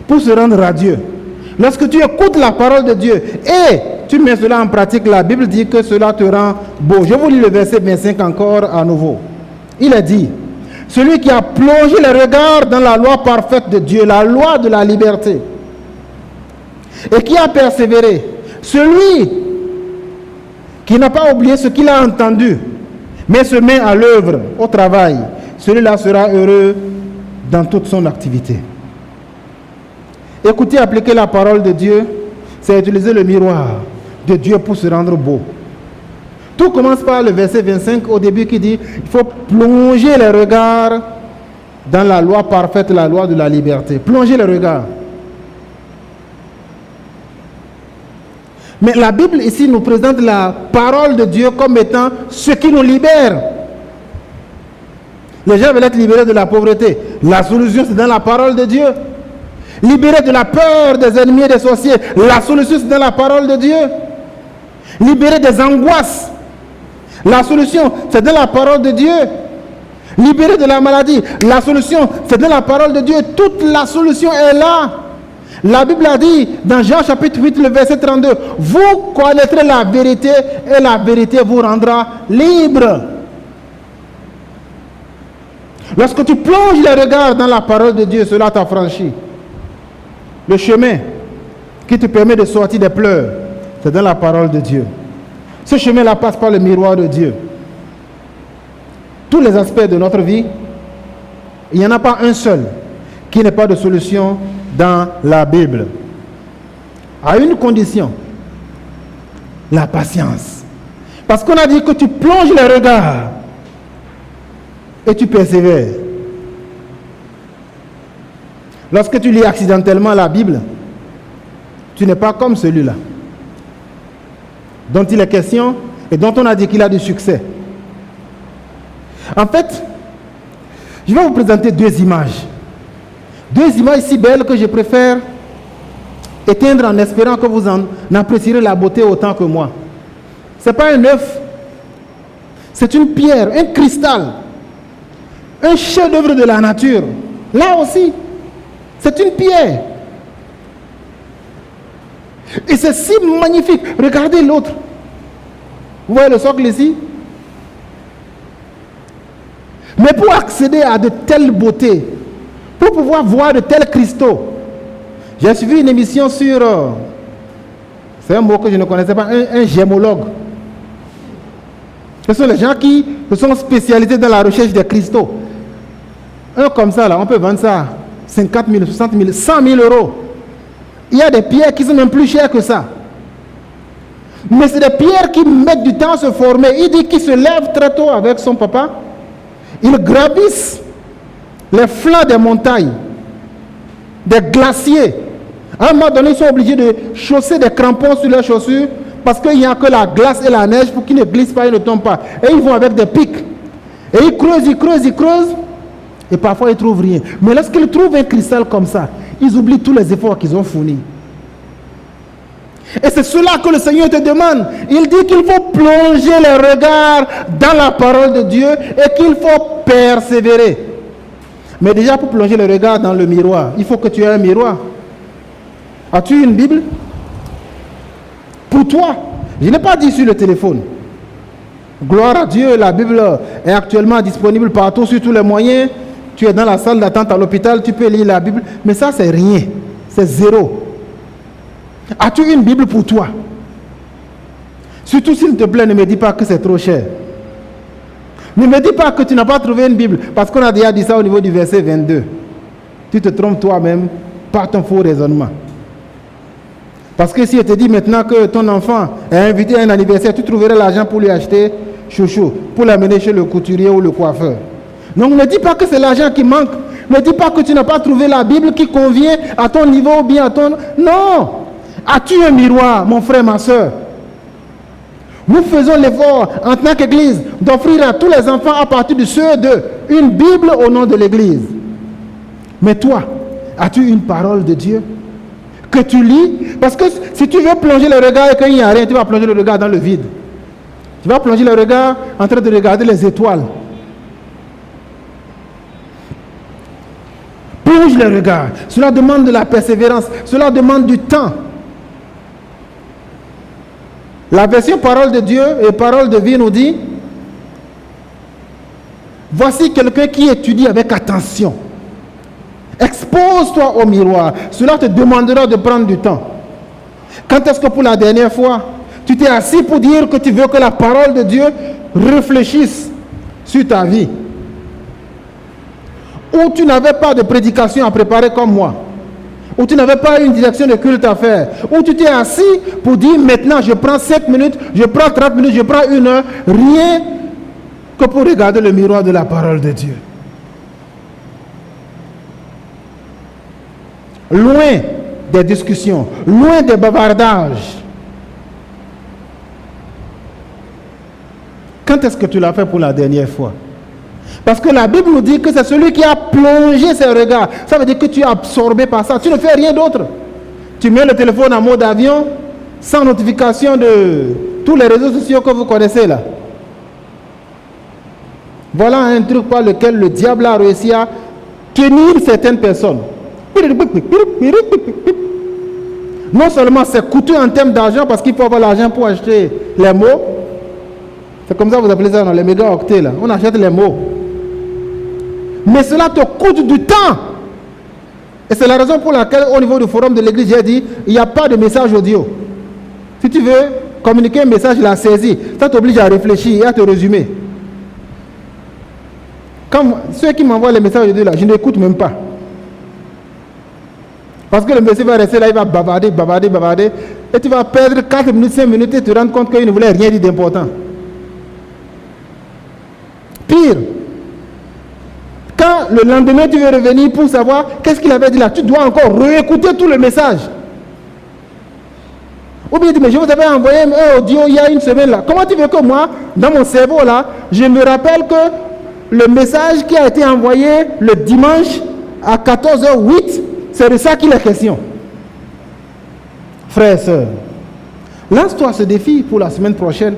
pour se rendre radieux. Lorsque tu écoutes la parole de Dieu et tu mets cela en pratique, la Bible dit que cela te rend beau. Je vous lis le verset 25 encore à nouveau. Il est dit, celui qui a plongé le regard dans la loi parfaite de Dieu, la loi de la liberté, et qui a persévéré, celui qui n'a pas oublié ce qu'il a entendu, mais se met à l'œuvre, au travail, celui-là sera heureux dans toute son activité. Écouter, appliquer la parole de Dieu, c'est utiliser le miroir de Dieu pour se rendre beau. Tout commence par le verset 25 au début qui dit il faut plonger les regards dans la loi parfaite, la loi de la liberté. Plonger les regards. Mais la Bible ici nous présente la parole de Dieu comme étant ce qui nous libère. Les gens veulent être libérés de la pauvreté. La solution, c'est dans la parole de Dieu. Libérés de la peur des ennemis et des sorciers. La solution, c'est dans la parole de Dieu. Libérés des angoisses. La solution, c'est dans la parole de Dieu. Libérés de la maladie. La solution, c'est dans la parole de Dieu. Toute la solution est là. La Bible a dit dans Jean chapitre 8, le verset 32, vous connaîtrez la vérité et la vérité vous rendra libre. Lorsque tu plonges les regards dans la parole de Dieu, cela t'affranchit. Le chemin qui te permet de sortir des pleurs, c'est dans la parole de Dieu. Ce chemin-là passe par le miroir de Dieu. Tous les aspects de notre vie, il n'y en a pas un seul qui n'ait pas de solution dans la Bible. À une condition, la patience. Parce qu'on a dit que tu plonges les regards et tu persévères. Lorsque tu lis accidentellement la Bible, tu n'es pas comme celui-là, dont il est question et dont on a dit qu'il a du succès. En fait, je vais vous présenter 2 images. 2 images si belles que je préfère éteindre en espérant que vous en apprécierez la beauté autant que moi. Ce n'est pas un œuf, c'est une pierre, un cristal, un chef-d'œuvre de la nature. Là aussi, c'est une pierre. Et c'est si magnifique. Regardez l'autre. Vous voyez le socle ici? Mais pour accéder à de telles beautés, pour pouvoir voir de tels cristaux, j'ai suivi une émission sur, c'est un mot que je ne connaissais pas, un gémologue. Ce sont les gens qui se sont spécialisés dans la recherche des cristaux. Un comme ça, là, on peut vendre ça 50 000, 60 000, 100 000 euros. Il y a des pierres qui sont même plus chères que ça. Mais c'est des pierres qui mettent du temps à se former. Il dit qu'il se lève très tôt avec son papa. Ils gravissent les flancs des montagnes, des glaciers. À un moment donné, ils sont obligés de chausser des crampons sur leurs chaussures parce qu'il n'y a que la glace et la neige pour qu'ils ne glissent pas et ne tombent pas. Et ils vont avec des pics. Et ils creusent, ils creusent, ils creusent. Et parfois, ils ne trouvent rien. Mais lorsqu'ils trouvent un cristal comme ça, ils oublient tous les efforts qu'ils ont fournis. Et c'est cela que le Seigneur te demande. Il dit qu'il faut plonger les regards dans la parole de Dieu et qu'il faut persévérer. Mais déjà, pour plonger les regards dans le miroir, il faut que tu aies un miroir. As-tu une Bible? Pour toi. Je n'ai pas dit sur le téléphone. Gloire à Dieu, la Bible est actuellement disponible partout sur tous les moyens. Tu es dans la salle d'attente à l'hôpital, tu peux lire la Bible. Mais ça, c'est rien. C'est zéro. As-tu une Bible pour toi? Surtout, s'il te plaît, ne me dis pas que c'est trop cher. Ne me dis pas que tu n'as pas trouvé une Bible. Parce qu'on a déjà dit ça au niveau du verset 22. Tu te trompes toi-même par ton faux raisonnement. Parce que si je te dis maintenant que ton enfant est invité à un anniversaire, tu trouverais l'argent pour lui acheter chouchou, pour l'amener chez le couturier ou le coiffeur. Donc ne dis pas que c'est l'argent qui manque. Ne dis pas que tu n'as pas trouvé la Bible qui convient à ton niveau ou bien à ton... Non! As-tu un miroir, mon frère, ma soeur? Nous faisons l'effort en tant qu'Église d'offrir à tous les enfants à partir de ceux d'eux une Bible au nom de l'Église. Mais toi, as-tu une parole de Dieu que tu lis? Parce que si tu veux plonger le regard et qu'il n'y a rien, tu vas plonger le regard dans le vide. Tu vas plonger le regard en train de regarder les étoiles. Plonge le regard. Cela demande de la persévérance. Cela demande du temps. La version parole de Dieu et parole de vie nous dit: voici quelqu'un qui étudie avec attention. Expose-toi au miroir. Cela te demandera de prendre du temps. Quand est-ce que pour la dernière fois, tu t'es assis pour dire que tu veux que la parole de Dieu réfléchisse sur ta vie? Ou tu n'avais pas de prédication à préparer comme moi? Ou tu n'avais pas une direction de culte à faire? Ou tu t'es assis pour dire maintenant je prends 7 minutes, je prends 30 minutes, je prends 1 heure, rien que pour regarder le miroir de la parole de Dieu? Loin des discussions, loin des bavardages. Quand est-ce que tu l'as fait pour la dernière fois? Parce que la Bible nous dit que c'est celui qui a plongé ses regards. Ça veut dire que tu es absorbé par ça. Tu ne fais rien d'autre. Tu mets le téléphone en mode avion, sans notification de tous les réseaux sociaux que vous connaissez là. Voilà un truc par lequel le diable a réussi à tenir certaines personnes. Non seulement c'est coûteux en termes d'argent, parce qu'il faut avoir l'argent pour acheter les mots. C'est comme ça que vous appelez ça dans les mégaoctets là. On achète les mots. Mais cela te coûte du temps. Et c'est la raison pour laquelle au niveau du forum de l'église, j'ai dit, il n'y a pas de message audio. Si tu veux communiquer un message, il a saisi. Ça t'oblige à réfléchir et à te résumer. Quand ceux qui m'envoient les messages audio là, je n'écoute même pas. Parce que le monsieur va rester là, il va bavarder. Et tu vas perdre 4 minutes, 5 minutes et te rendre compte qu'il ne voulait rien dire d'important. Pire, quand le lendemain tu veux revenir pour savoir qu'est-ce qu'il avait dit là, tu dois encore réécouter tout le message. Ou bien tu dis, mais je vous avais envoyé un audio il y a 1 semaine là. Comment tu veux que moi, dans mon cerveau là, je me rappelle que le message qui a été envoyé le dimanche à 14h08, c'est de ça qu'il est question. Frères et sœurs, lance-toi ce défi pour la semaine prochaine.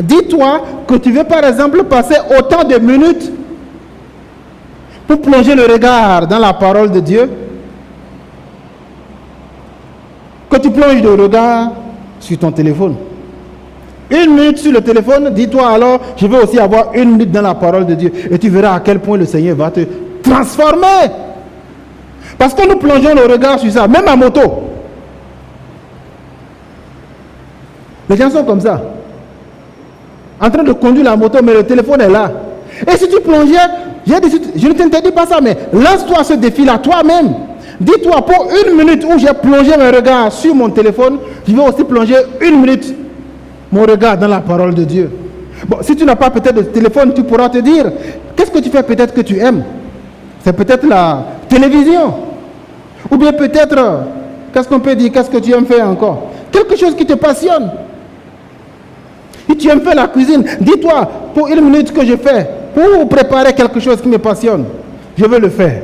Dis-toi que tu veux par exemple passer autant de minutes pour plonger le regard dans la parole de Dieu que tu plonges le regard sur ton téléphone. 1 minute sur le téléphone, dis-toi alors, je vais aussi avoir 1 minute dans la parole de Dieu. Et tu verras à quel point le Seigneur va te transformer. Parce que nous plongeons le regard sur ça, même en moto. Les gens sont comme ça. En train de conduire la moto, mais le téléphone est là. Et si tu plongeais, je ne t'interdis pas ça, mais lance-toi ce défi-là toi-même. Dis-toi, pour 1 minute où j'ai plongé mes regards sur mon téléphone, je vais aussi plonger 1 minute mon regard dans la parole de Dieu. Bon, si tu n'as pas peut-être de téléphone, tu pourras te dire, qu'est-ce que tu fais peut-être que tu aimes? C'est peut-être la télévision. Ou bien peut-être, qu'est-ce qu'on peut dire, qu'est-ce que tu aimes faire encore? Quelque chose qui te passionne. Si tu aimes faire la cuisine, dis-toi, pour 1 minute que je fais, pour préparer quelque chose qui me passionne, je veux le faire.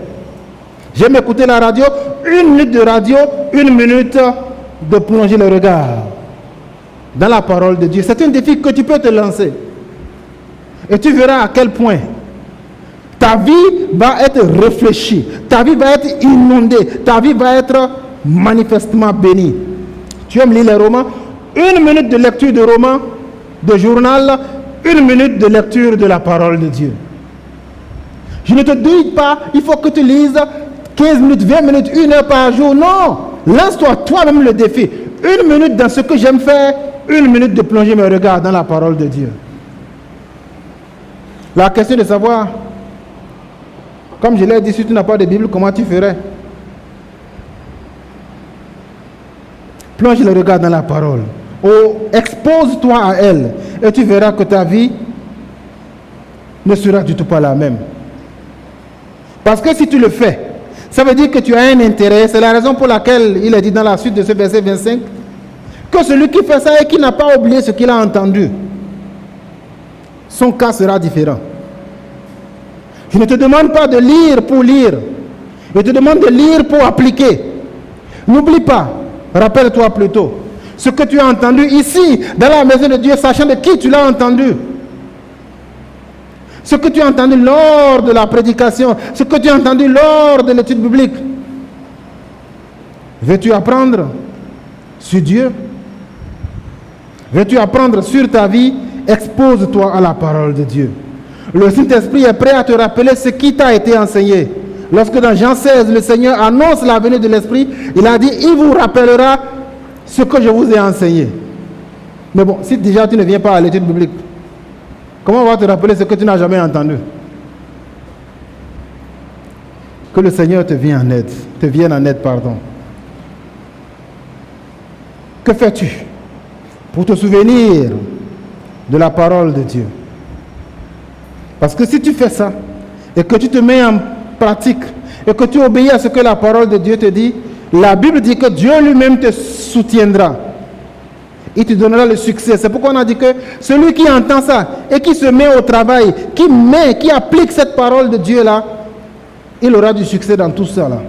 J'aime écouter la radio, 1 minute de radio, 1 minute de plonger le regard dans la parole de Dieu. C'est un défi que tu peux te lancer. Et tu verras à quel point ta vie va être réfléchie, ta vie va être inondée, ta vie va être manifestement bénie. Tu aimes lire les romans? 1 minute de lecture de romans, de journal, 1 minute de lecture de la parole de Dieu. Je ne te dis pas, il faut que tu lises 15 minutes, 20 minutes, 1 heure par jour. Non, lance-toi toi-même le défi. 1 minute dans ce que j'aime faire, 1 minute de plonger mes regards dans la parole de Dieu. La question de savoir, comme je l'ai dit, si tu n'as pas de Bible, comment tu ferais? Plonge le regard dans la parole. Ou expose-toi à elle. Et tu verras que ta vie ne sera du tout pas la même. Parce que si tu le fais, ça veut dire que tu as un intérêt. C'est la raison pour laquelle il est dit dans la suite de ce verset 25 que celui qui fait ça et qui n'a pas oublié ce qu'il a entendu, son cas sera différent. Je ne te demande pas de lire pour lire. Je te demande de lire pour appliquer. N'oublie pas, rappelle-toi plutôt, ce que tu as entendu ici, dans la maison de Dieu, sachant de qui tu l'as entendu. Ce que tu as entendu lors de la prédication, ce que tu as entendu lors de l'étude biblique. Veux-tu apprendre sur Dieu? Veux-tu apprendre sur ta vie? Expose-toi à la parole de Dieu. Le Saint-Esprit est prêt à te rappeler ce qui t'a été enseigné. Lorsque dans Jean 16, le Seigneur annonce la venue de l'Esprit, il a dit, il vous rappellera ce que je vous ai enseigné. Mais bon, si déjà tu ne viens pas à l'étude biblique, comment on va te rappeler ce que tu n'as jamais entendu? Que le Seigneur te vienne en aide, pardon. Que fais-tu pour te souvenir de la parole de Dieu? Parce que si tu fais ça, et que tu te mets en pratique, et que tu obéis à ce que la parole de Dieu te dit, la Bible dit que Dieu lui-même te soutiendra. Il te donnera le succès. C'est pourquoi on a dit que celui qui entend ça, et qui se met au travail, qui applique cette parole de Dieu-là, il aura du succès dans tout ça là.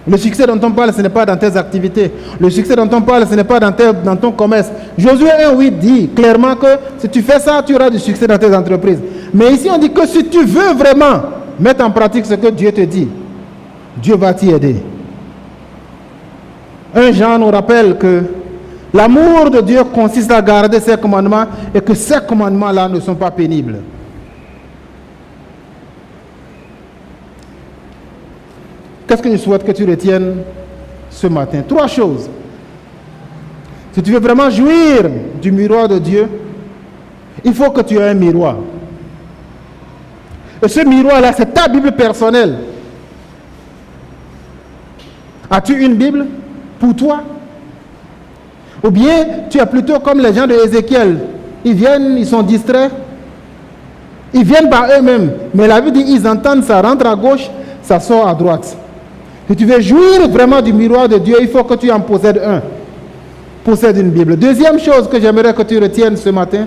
Le succès dont on parle, ce n'est pas dans tes activités. Le succès dont on parle, ce n'est pas dans ton commerce. Josué 1:8 dit clairement que si tu fais ça, tu auras du succès dans tes entreprises. Mais ici, on dit que si tu veux vraiment mettre en pratique ce que Dieu te dit, Dieu va t'y aider. 1 Jean nous rappelle que l'amour de Dieu consiste à garder ses commandements et que ces commandements-là ne sont pas pénibles. Qu'est-ce que je souhaite que tu retiennes ce matin? 3 choses. Si tu veux vraiment jouir du miroir de Dieu, il faut que tu aies un miroir. Et ce miroir-là, c'est ta Bible personnelle. As-tu une Bible pour toi? Ou bien tu es plutôt comme les gens de Ézéchiel. Ils viennent, ils sont distraits. Ils viennent par eux-mêmes. Mais la Bible dit, ils entendent, ça rentre à gauche, ça sort à droite. Si tu veux jouir vraiment du miroir de Dieu, il faut que tu en possèdes un. Possède une Bible. Deuxième chose que j'aimerais que tu retiennes ce matin,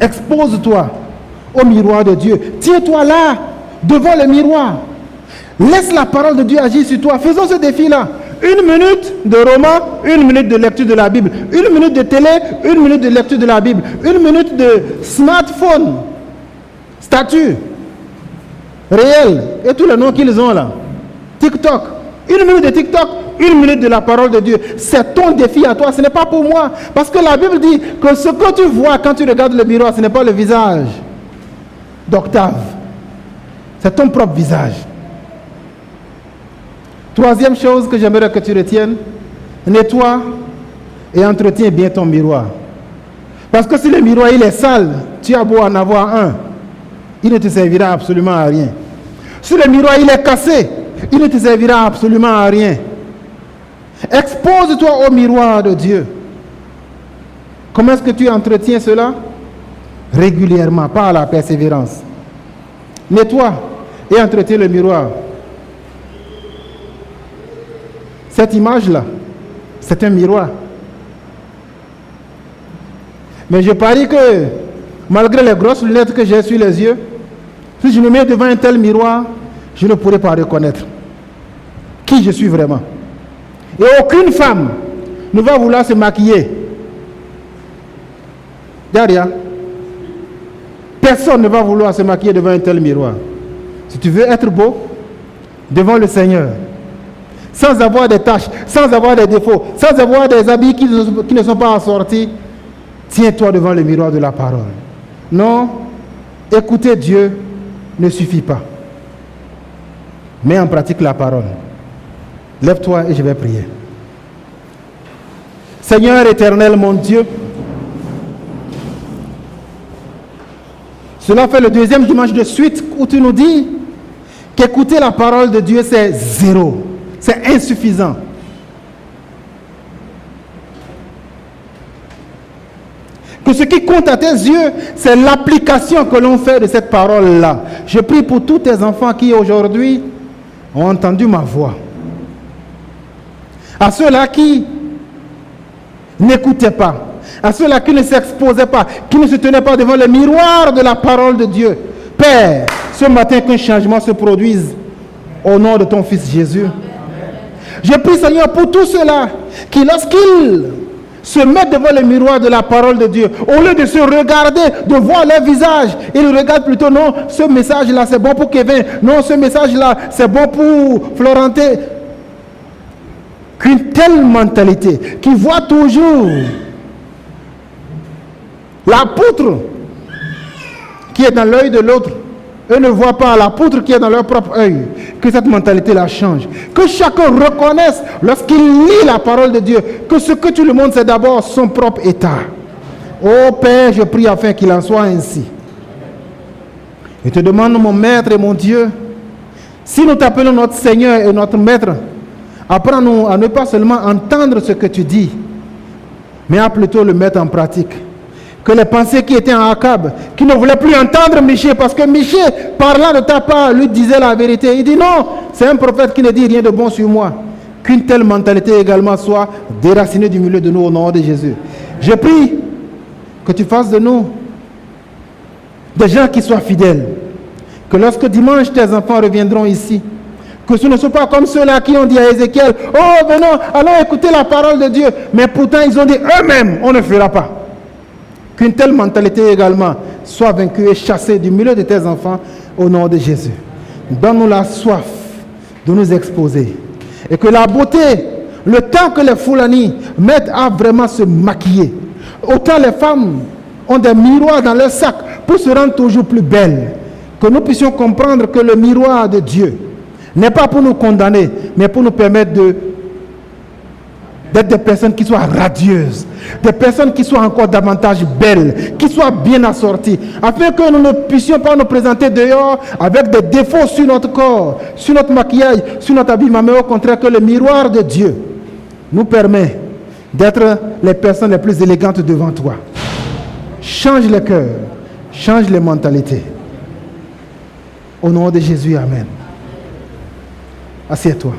expose-toi au miroir de Dieu. Tiens-toi là, devant le miroir. Laisse la parole de Dieu agir sur toi. Faisons ce défi-là. 1 minute de roman, 1 minute de lecture de la Bible. 1 minute de télé, 1 minute de lecture de la Bible. 1 minute de smartphone, statut, réel, et tous les noms qu'ils ont là. TikTok. 1 minute de TikTok, 1 minute de la parole de Dieu. C'est ton défi à toi, ce n'est pas pour moi. Parce que la Bible dit que ce que tu vois quand tu regardes le miroir, ce n'est pas le visage d'Octave. C'est ton propre visage. Troisième chose que j'aimerais que tu retiennes, nettoie et entretiens bien ton miroir. Parce que si le miroir il est sale, tu as beau en avoir un, il ne te servira absolument à rien. Si le miroir il est cassé, il ne te servira absolument à rien. Expose-toi au miroir de Dieu. Comment est-ce que tu entretiens cela? Régulièrement, par la persévérance. Nettoie et entretiens le miroir. Cette image-là, c'est un miroir. Mais je parie que, malgré les grosses lunettes que j'ai sur les yeux, si je me mets devant un tel miroir, je ne pourrai pas reconnaître qui je suis vraiment. Et aucune femme ne va vouloir se maquiller. Daria, personne ne va vouloir se maquiller devant un tel miroir. Si tu veux être beau, devant le Seigneur, sans avoir des taches, sans avoir des défauts, sans avoir des habits qui ne sont pas assortis, tiens-toi devant le miroir de la parole. Non, écouter Dieu ne suffit pas. Mets en pratique la parole. Lève-toi et je vais prier. Seigneur éternel, mon Dieu, cela fait le deuxième dimanche de suite où tu nous dis qu'écouter la parole de Dieu, c'est zéro. C'est insuffisant. Que ce qui compte à tes yeux, c'est l'application que l'on fait de cette parole-là. Je prie pour tous tes enfants qui aujourd'hui ont entendu ma voix. À ceux-là qui n'écoutaient pas, à ceux-là qui ne s'exposaient pas, qui ne se tenaient pas devant le miroir de la parole de Dieu. Père, ce matin qu'un changement se produise au nom de ton Fils Jésus. Je prie Seigneur pour tous ceux-là qui lorsqu'ils se mettent devant le miroir de la parole de Dieu, au lieu de se regarder, de voir leur visage, ils regardent plutôt, non, ce message-là c'est bon pour Kevin, non, ce message-là c'est bon pour Florentin. Qu'une telle mentalité qui voit toujours la poutre qui est dans l'œil de l'autre, eux ne voient pas la poutre qui est dans leur propre œil, que cette mentalité-là change. Que chacun reconnaisse, lorsqu'il lit la parole de Dieu, que ce que tout le monde c'est d'abord son propre état. Ô Père, je prie afin qu'il en soit ainsi. Je te demande, mon Maître et mon Dieu, si nous t'appelons notre Seigneur et notre Maître, apprends-nous à ne pas seulement entendre ce que tu dis, mais à plutôt le mettre en pratique. Que les pensées qui étaient en Akab, qui ne voulaient plus entendre Michée, parce que Michée, parlant de ta part, lui disait la vérité. Il dit non, c'est un prophète qui ne dit rien de bon sur moi. Qu'une telle mentalité également soit déracinée du milieu de nous au nom de Jésus. Je prie que tu fasses de nous des gens qui soient fidèles. Que lorsque dimanche tes enfants reviendront ici, que ce ne soit pas comme ceux-là qui ont dit à Ézéchiel, oh venons, allons écouter la parole de Dieu. Mais pourtant ils ont dit eux-mêmes, on ne fera pas. Qu'une telle mentalité également soit vaincue et chassée du milieu de tes enfants au nom de Jésus. Donne-nous la soif de nous exposer. Et que la beauté, le temps que les Fulani mettent à vraiment se maquiller, autant les femmes ont des miroirs dans leur sac pour se rendre toujours plus belles. Que nous puissions comprendre que le miroir de Dieu n'est pas pour nous condamner, mais pour nous permettre d'être des personnes qui soient radieuses, des personnes qui soient encore davantage belles, qui soient bien assorties, afin que nous ne puissions pas nous présenter dehors avec des défauts sur notre corps, sur notre maquillage, sur notre habillement, mais au contraire que le miroir de Dieu nous permet d'être les personnes les plus élégantes devant toi. Change les cœurs, change les mentalités. Au nom de Jésus, amen. Assieds-toi.